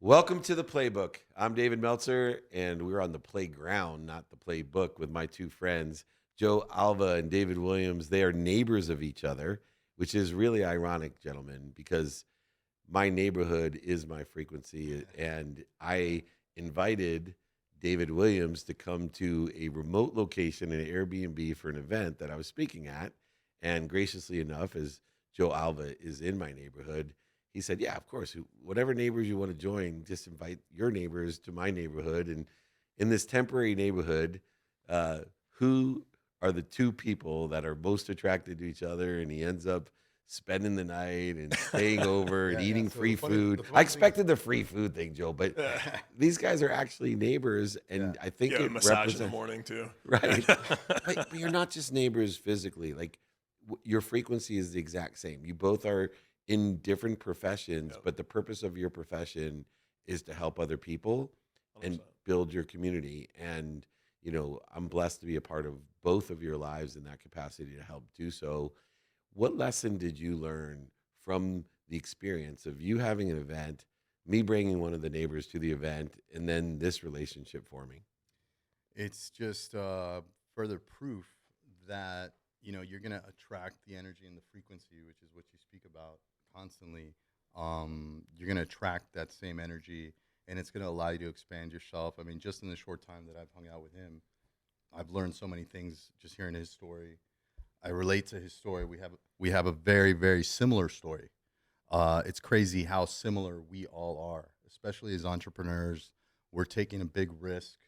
Welcome to the Playbook. I'm David Meltzer, and we're on the playground, not the playbook, with my two friends, Joe Alva and David Williams. They are neighbors of each other, which is really ironic, gentlemen, because my neighborhood is my frequency. And I invited David Williams to come to a remote location, an Airbnb, for an event that I was speaking at. And graciously enough, as Joe Alva is in my neighborhood, he said, yeah, of course, whatever neighbors you want to join, just invite your neighbors to my neighborhood. And in this temporary neighborhood, uh, who are the two people that are most attracted to each other? And he ends up spending the night and staying over and eating So free food. the I funny thing, expected the free food thing, Joe, but these guys are actually neighbors. And I think Yeah, it massage in the represents, morning too. right. But you're not just neighbors physically. Like your frequency is the exact same. You both are in different professions, Yep. but the purpose of your profession is to help other people and 100%. build your community. And, I'm blessed to be a part of both of your lives in that capacity to help do so. What lesson did you learn from the experience of you having an event, me bringing one of the neighbors to the event, and then this relationship forming? it's just further proof that you're gonna attract the energy and the frequency, which is what you speak about constantly. You're gonna attract that same energy, and it's gonna allow you to expand yourself. I mean, just in the short time that I've hung out with him, I've learned so many things just hearing his story. I relate to his story. We have a very very similar story. It's crazy how similar we all are, especially as entrepreneurs. We're taking a big risk.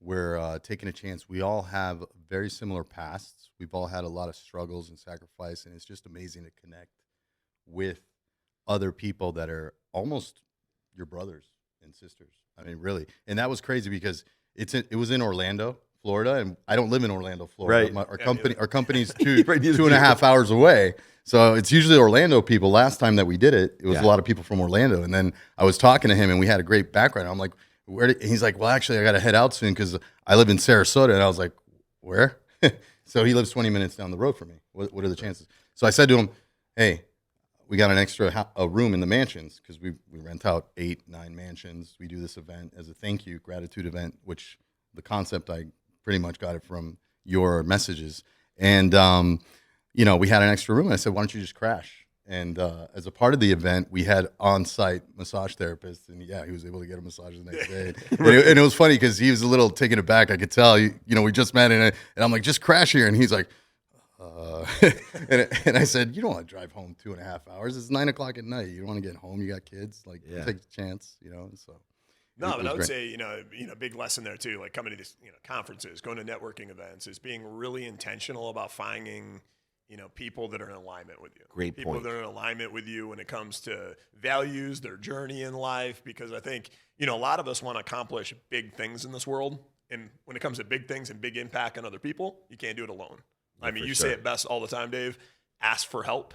We're taking a chance. We all have very similar pasts. We've all had a lot of struggles and sacrifice, and it's just amazing to connect with other people that are almost your brothers and sisters. I mean, really. And that was crazy because it was in Orlando, Florida, and I don't live in Orlando, Florida. Right. Our Yeah, company neither. our company's two Right, neither two and do. a half hours away. So it's usually Orlando people. Last time that we did it, it was Yeah. a lot of people from Orlando. And then I was talking to him, and we had a great background. I'm like, he's like, well, actually, I got to head out soon because I live in Sarasota. And I was like, where? So he lives 20 minutes down the road from me. What are the chances? So I said to him, hey, we got an extra a room in the mansions because we rent out 8-9 mansions. We do this event as a thank you gratitude event, which the concept I pretty much got it from your messages. And we had an extra room. And I said, why don't you just crash? And as a part of the event, we had on-site massage therapists, and he was able to get a massage the next day. And it was funny because he was a little taken aback. I could tell, we just met, and I'm like, just crash here, and he's like, and I said, you don't want to drive home 2.5 hours. It's 9 o'clock at night. You don't want to get home. You got kids. Like, Yeah. take a chance, So No, it but was I would great. say, big lesson there too, like coming to these, conferences, going to networking events, is being really intentional about finding, people that are in alignment with you. Great People point. that are in alignment with you when it comes to values, their journey in life, because I think, a lot of us want to accomplish big things in this world. And when it comes to big things and big impact on other people, you can't do it alone. Yeah, I mean, for you sure. say it best all the time, Dave, ask for help.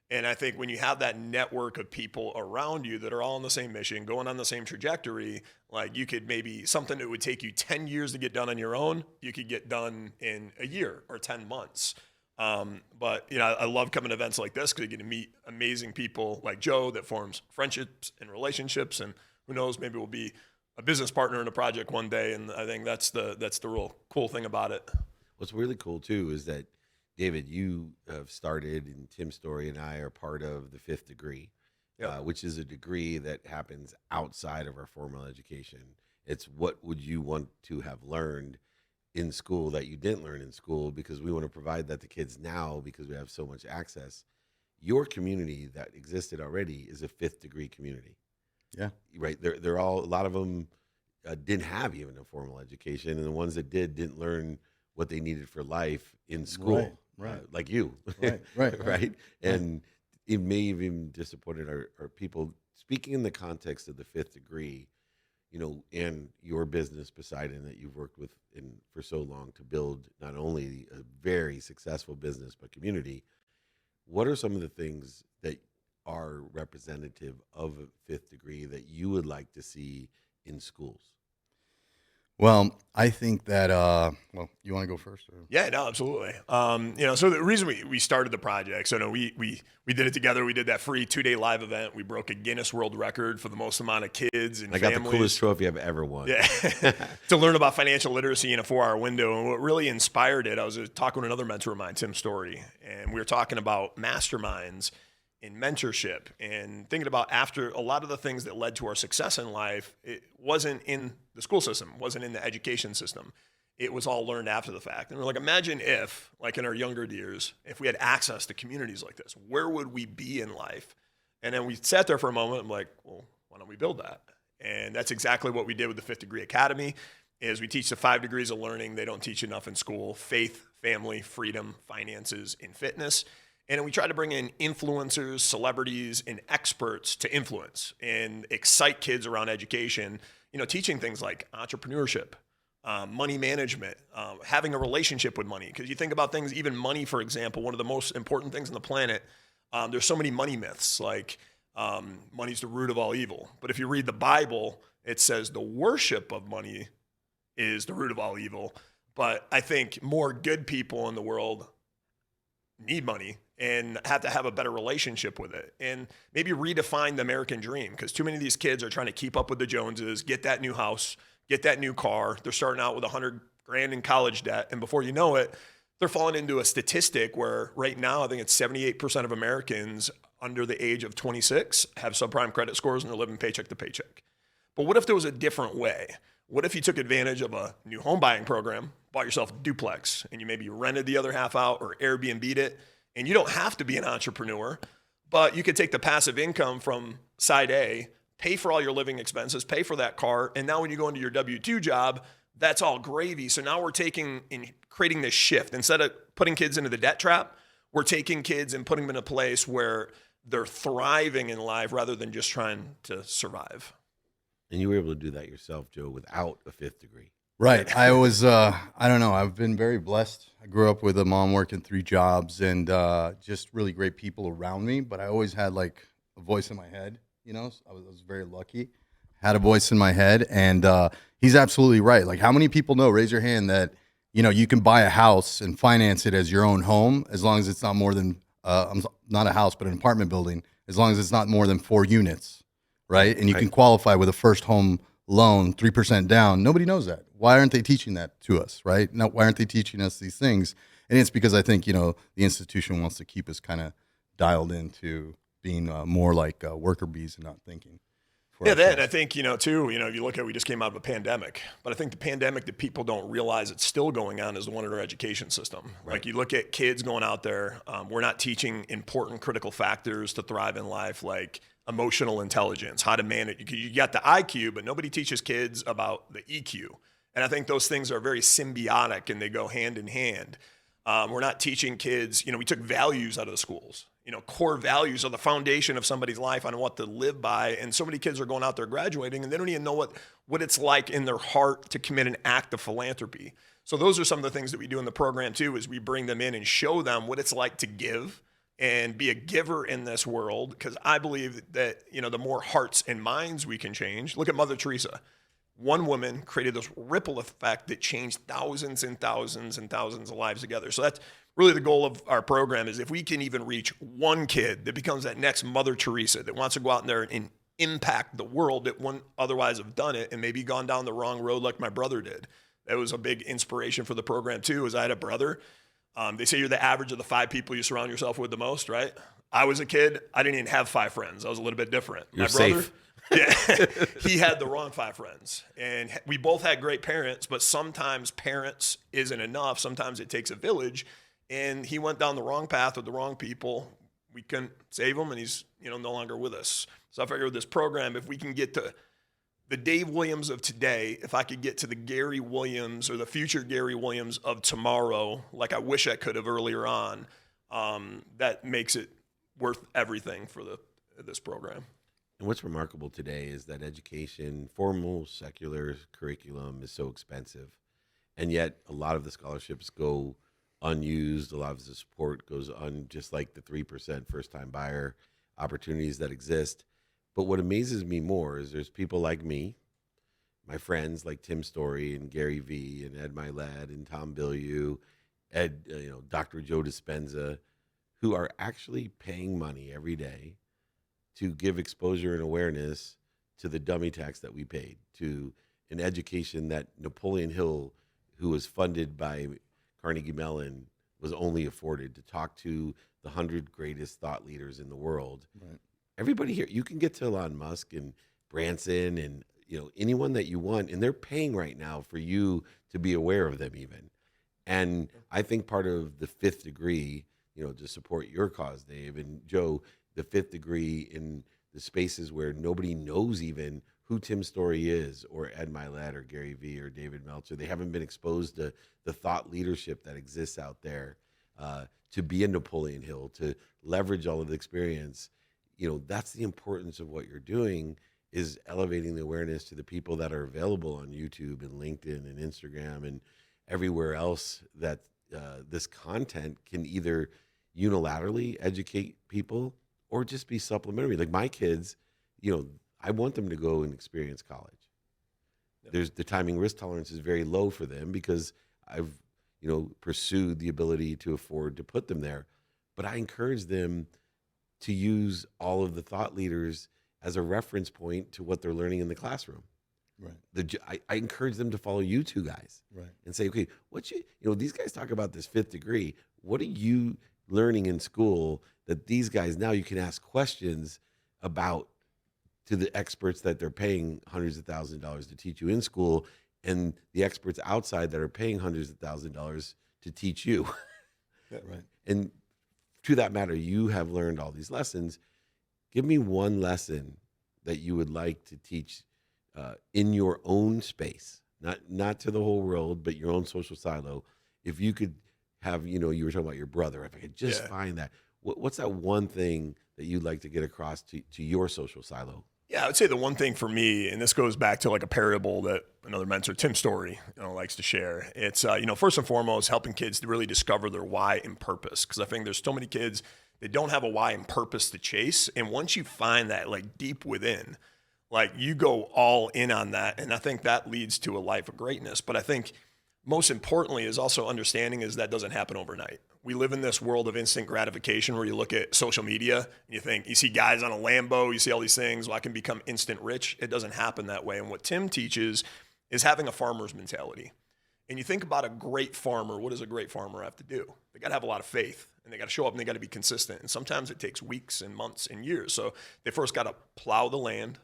And I think when you have that network of people around you that are all on the same mission, going on the same trajectory, like you could maybe something that would take you 10 years to get done on your own, you could get done in a year or 10 months. But I love coming to events like this because you get to meet amazing people like Joe that forms friendships and relationships. And who knows, maybe we'll be a business partner in a project one day. And I think that's the real cool thing about it. What's really cool too is that, David, you have started, and Tim Story and I are part of the Fifth Degree, Yep. which is a degree that happens outside of our formal education. It's what would you want to have learned in school that you didn't learn in school, because we want to provide that to kids now because we have so much access. Your community that existed already is a Fifth Degree community, Yeah. right? They're all, a lot of them didn't have even a formal education, and the ones that didn't learn what they needed for life in school, Right. like you, Right. right? And it may even disappointed our people. Speaking in the context of the Fifth Degree, and your business, Poseidon, that you've worked with for so long to build not only a very successful business but community. What are some of the things that are representative of a Fifth Degree that you would like to see in schools? Well, I think that, well, you want to go first? Or? Yeah, no, absolutely. So the reason we started the project, so no, we did it together. We did that free 2-day live event. We broke a Guinness World Record for the most amount of kids and I got families. the coolest trophy I've ever won. Yeah, to learn about financial literacy in a 4-hour window. And what really inspired it, I was talking with another mentor of mine, Tim Story, and we were talking about masterminds in mentorship and thinking about after a lot of the things that led to our success in life, it wasn't in the school system, wasn't in the education system. It was all learned after the fact. And we're like, imagine if, like in our younger years, if we had access to communities like this, where would we be in life? And then we sat there for a moment. I'm like, well, why don't we build that? And that's exactly what we did with the 5th Degree Academy. Is we teach the 5 degrees of learning they don't teach enough in school: faith, family, freedom, finances, and fitness. And we try to bring in influencers, celebrities, and experts to influence and excite kids around education, teaching things like entrepreneurship, money management, having a relationship with money. Because you think about things, even money, for example, one of the most important things on the planet, there's so many money myths, like money's the root of all evil. But if you read the Bible, it says the worship of money is the root of all evil. But I think more good people in the world need money and have to have a better relationship with it, and maybe redefine the American dream, because too many of these kids are trying to keep up with the Joneses, get that new house, get that new car. They're starting out with $100 grand in college debt, and before you know it, they're falling into a statistic where right now I think it's 78% of Americans under the age of 26 have subprime credit scores and they're living paycheck to paycheck. But what if there was a different way? What if you took advantage of a new home buying program, bought yourself a duplex, and you maybe rented the other half out or Airbnb'd it? And you don't have to be an entrepreneur, but you could take the passive income from side A, pay for all your living expenses, pay for that car, and now when you go into your W-2 job, that's all gravy. So now we're taking and creating this shift. Instead of putting kids into the debt trap, we're taking kids and putting them in a place where they're thriving in life rather than just trying to survive. And you were able to do that yourself, Joe, without a 5th degree. Right. I was, I don't know, I've been very blessed. I grew up with a mom working 3 jobs and just really great people around me. But I always had like a voice in my head, So I was very lucky. Had a voice in my head. And he's absolutely right. Like, how many people know, raise your hand, that, you can buy a house and finance it as your own home as long as it's not more than, not a house, but an apartment building, as long as it's not more than 4 units, right? And you can qualify with a first home loan, 3% down. Nobody knows that. Why aren't they teaching that to us, right? No, why aren't they teaching us these things? And it's because I think, the institution wants to keep us kind of dialed into being more like worker bees and not thinking. Yeah, that, I think, too, if you look at, we just came out of a pandemic, but I think the pandemic that people don't realize it's still going on is the one in our education system. Right. Like, you look at kids going out there, we're not teaching important critical factors to thrive in life, like emotional intelligence, how to manage. You got the IQ, but nobody teaches kids about the EQ. And I think those things are very symbiotic and they go hand in hand. We're not teaching kids, we took values out of the schools. Core values are the foundation of somebody's life on what to live by. And so many kids are going out there graduating and they don't even know what it's like in their heart to commit an act of philanthropy. So those are some of the things that we do in the program too, is we bring them in and show them what it's like to give and be a giver in this world. Because I believe that, the more hearts and minds we can change. Look at Mother Teresa. One woman created this ripple effect that changed thousands and thousands and thousands of lives together. So that's really the goal of our program, is if we can even reach one kid that becomes that next Mother Teresa that wants to go out there and impact the world that wouldn't otherwise have done it and maybe gone down the wrong road like my brother did. That was a big inspiration for the program too, is I had a brother. They say you're the average of the 5 people you surround yourself with the most, right? I was a kid. I didn't even have 5 friends. I was a little bit different. You're my brother, safe. Yeah, he had the wrong 5 friends. And we both had great parents, but sometimes parents isn't enough. Sometimes it takes a village. And he went down the wrong path with the wrong people. We couldn't save him, and he's no longer with us. So I figured with this program, if we can get to the Dave Williams of today, if I could get to the Gary Williams or the future Gary Williams of tomorrow, like I wish I could have earlier on, that makes it worth everything for this program. And what's remarkable today is that education, formal secular curriculum, is so expensive. And yet a lot of the scholarships go unused. A lot of the support goes just like the 3% first-time buyer opportunities that exist. But what amazes me more is there's people like me, my friends like Tim Story and Gary V and Ed Milet and Tom Bilyeu, Dr. Joe Dispenza, who are actually paying money every day to give exposure and awareness to the dummy tax that we paid, to an education that Napoleon Hill, who was funded by Carnegie Mellon, was only afforded, to talk to the 100 greatest thought leaders in the world. Right. Everybody here, you can get to Elon Musk and Branson and anyone that you want, and they're paying right now for you to be aware of them even. And I think part of the fifth degree, to support your cause, Dave and Joe, the fifth degree in the spaces where nobody knows even who Tim Story is, or Ed Milet, or Gary V, or David Meltzer. They haven't been exposed to the thought leadership that exists out there, to be a Napoleon Hill, to leverage all of the experience. That's the importance of what you're doing, is elevating the awareness to the people that are available on YouTube and LinkedIn and Instagram and everywhere else, that this content can either unilaterally educate people or just be supplementary. Like my kids, I want them to go and experience college. Yep. There's the timing risk tolerance is very low for them because I've, pursued the ability to afford to put them there. But I encourage them to use all of the thought leaders as a reference point to what they're learning in the classroom. Right. I encourage them to follow you two guys, Right. and say, okay, these guys talk about this fifth degree. What are you learning in school that these guys, now you can ask questions about to the experts that they're paying hundreds of thousands of dollars to teach you in school, and the experts outside that are paying hundreds of thousands of dollars to teach you. Yeah, right. And to that matter, you have learned all these lessons. Give me one lesson that you would like to teach in your own space, not to the whole world, but your own social silo. If you could have, you were talking about your brother, if I could just find that, what's that one thing that you'd like to get across to your social silo? Yeah, I would say the one thing for me, and this goes back to like a parable that another mentor, Tim Story, likes to share. It's, first and foremost, helping kids to really discover their why and purpose. Because I think there's so many kids that don't have a why and purpose to chase. And once you find that like deep within, like you go all in on that. And I think that leads to a life of greatness. But I think most importantly is also understanding is that doesn't happen overnight. We live in this world of instant gratification where you look at social media and you see guys on a Lambo, you see all these things, well, I can become instant rich. It doesn't happen that way. And what Tim teaches is having a farmer's mentality. And you think about a great farmer, what does a great farmer have to do? They got to have a lot of faith, and they got to show up, and they got to be consistent. And sometimes it takes weeks and months and years. So they first got to plow the land.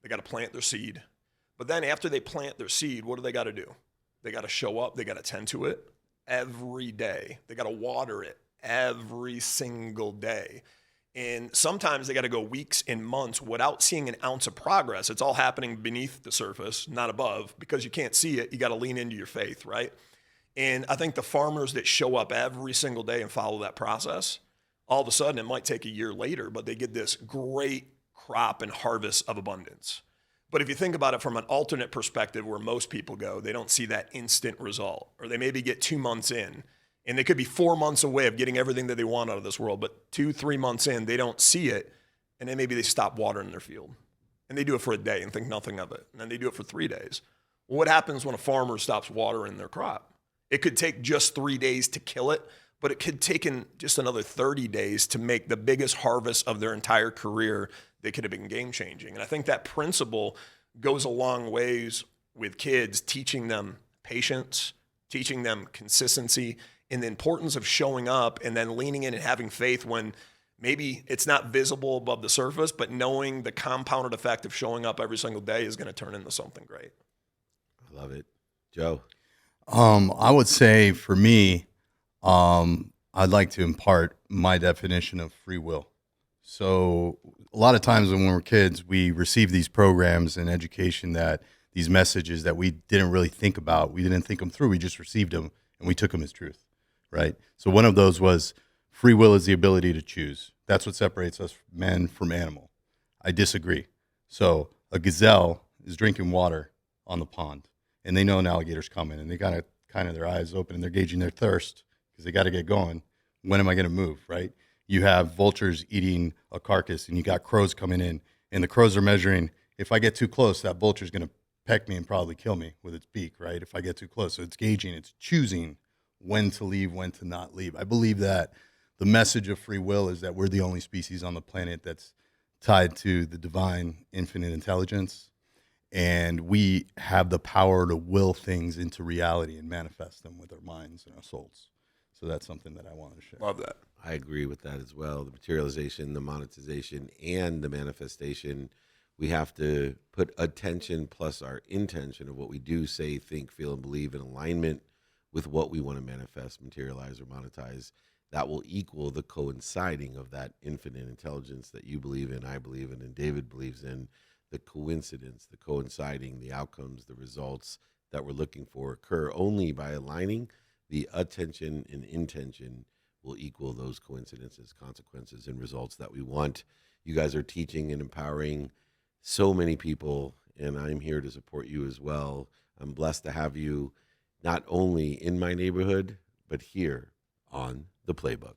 They got to plant their seed. But then after they plant their seed, what do they got to do? They got to show up. They got to tend to it every day. They got to water it every single day. And sometimes they got to go weeks and months without seeing an ounce of progress. It's all happening beneath the surface, not above, because you can't see it. You got to lean into your faith, right? And I think the farmers that show up every single day and follow that process, all of a sudden it might take a year later, but they get this great crop and harvest of abundance. But if you think about it from an alternate perspective where most people go, they don't see that instant result, or they maybe get 2 months in, and they could be 4 months away of getting everything that they want out of this world, but 2-3 months in, they don't see it, and then maybe they stop watering their field. And they do it for a day and think nothing of it, and then they do it for 3 days. Well, what happens when a farmer stops watering their crop? It could take just 3 days to kill it, but it could take in just another 30 days to make the biggest harvest of their entire career. They could have been game-changing. And I think that principle goes a long ways with kids, teaching them patience, teaching them consistency, and the importance of showing up and then leaning in and having faith when maybe it's not visible above the surface, but knowing the compounded effect of showing up every single day is going to turn into something great. I love it. Joe? I would say for me, I'd like to impart my definition of free will. So a lot of times when we're kids, we receive these programs and education that these messages that we didn't really think about. We didn't think them through. We just received them and we took them as truth, right? So one of those was free will is the ability to choose. That's what separates us men from animal. I disagree. So a gazelle is drinking water on the pond and they know an alligator's coming and they got kind of their eyes open and they're gauging their thirst because they got to get going. When am I going to move, right? You have vultures eating a carcass and you got crows coming in and the crows are measuring, if I get too close, that vulture's going to peck me and probably kill me with its beak, right? If I get too close. So it's gauging, it's choosing when to leave, when to not leave. I believe that the message of free will is that we're the only species on the planet that's tied to the divine infinite intelligence. And we have the power to will things into reality and manifest them with our minds and our souls. So that's something that I wanted to share. Love that. I agree with that as well. The materialization, the monetization, and the manifestation. We have to put attention plus our intention of what we do, say, think, feel, and believe in alignment with what we want to manifest, materialize, or monetize. That will equal the coinciding of that infinite intelligence that you believe in, I believe in, and David believes in. The coincidence, the coinciding, the outcomes, the results that we're looking for occur only by aligning. The attention and intention will equal those coincidences, consequences, and results that we want. You guys are teaching and empowering so many people, and I'm here to support you as well. I'm blessed to have you not only in my neighborhood, but here on the Playbook.